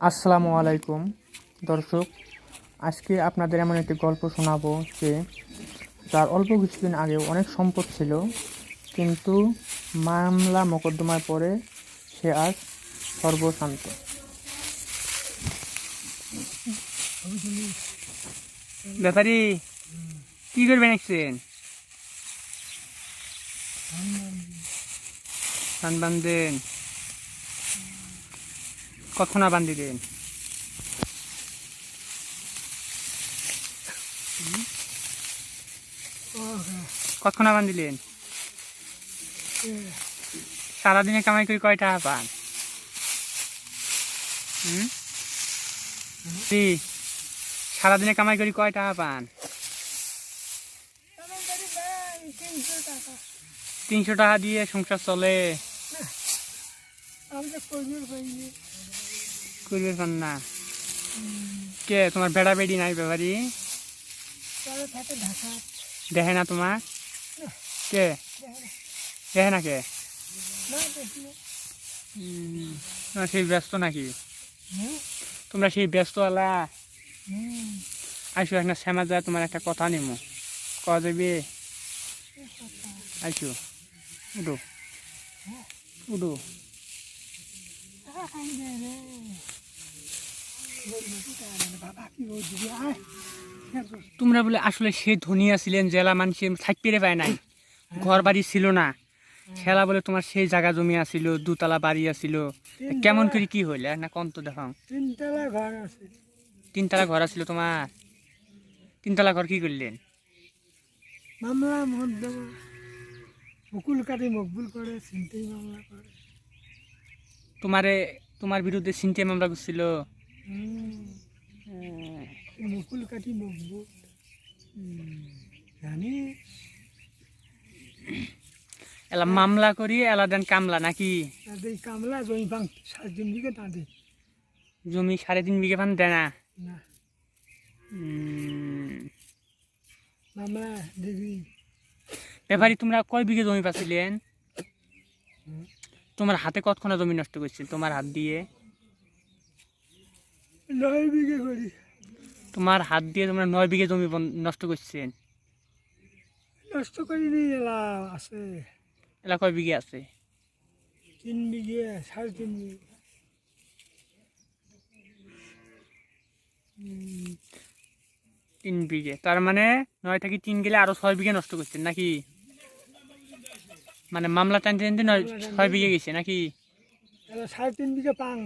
আসসালামু আলাইকুম দর্শক, আজকে আপনাদের এমন একটি গল্প শোনাবো যে যার অল্প কিছুদিন আগে অনেক সম্পদ ছিল, কিন্তু মামলা মোকদ্দমায় পড়ে সে আজ সর্বশান্ত। ব্যাপারি কি করবেন একছেন? ধান বান্ধেন? কতক্ষণ বান্ধি দেন? কতক্ষণ বান্ধিলেন? সারাদিনে কামাই করে কয় টাকা পান? সারাদিনে কামাই করে কয় টাকা পান? 300 টাকা দিয়ে সংসার চলে? করবে পান না? কে তোমার বেড়া বেড়ি নাই ব্যাপারি? দেখে না তোমার? কে দেখে না? কে তোমরা সেই ব্যস্ত নাকি? তোমরা সেই ব্যস্ত আলা? আইসো একটা শ্যামা যায়, তোমার একটা কথা নিমো, কয়া যাবে? আইসো, উঠো উঠো। তোমরা বলে আসলে সে ধনী ছিলেন, জেলা মানুষের থাকতে পায় নাই, ঘর বাড়ি ছিল না, খেলা বলে তোমার সেই জায়গা জমি আছিল, দুতলা বাড়ি আছিল, কেমন করে কি হইল না কন্ত দেখাও? 3 তলা ঘর আছে। 3 তলা ঘর আছিল তোমার? 3 তলা ঘর কি করলেন? মামলা মোকদ্দমা, মুকুল কাটি মকবুল করে, ছিনতাই মামলা করে। তোমার বিরুদ্ধে ছিনতাই মামলা করছিল? মুকুল কাটি মকবুল জানি। এলা মামলা করি এলা দেন কামলা নাকি? তাদের কামলা জমি পাং 3.5 বিঘে তাদের জমি 3.5 বিঘে পান দেয় না? না। মামলা দেখি ব্যাপারি তোমরা কয় বিঘে জমি পাচ্ছিলেন? তোমার হাতে কতক্ষণ জমি নষ্ট করছিল তোমার হাত দিয়ে? 9 বিঘে করি। তোমার হাত দিয়ে তোমরা 9 বিঘে জমি নষ্ট করছেন? নষ্ট করিনি, এলা আছে। এলা কয় বিঘে আছে? 3 বিঘে, 3.5 বিঘে। 3 বিঘে, তার মানে 9 থেকে 3 গেলে আরো 6 বিঘে নষ্ট করছেন নাকি? মানে মামলা টানতে টানতে 6 বিঘে গেছে নাকি? এলা 3.5 বিঘে পাং।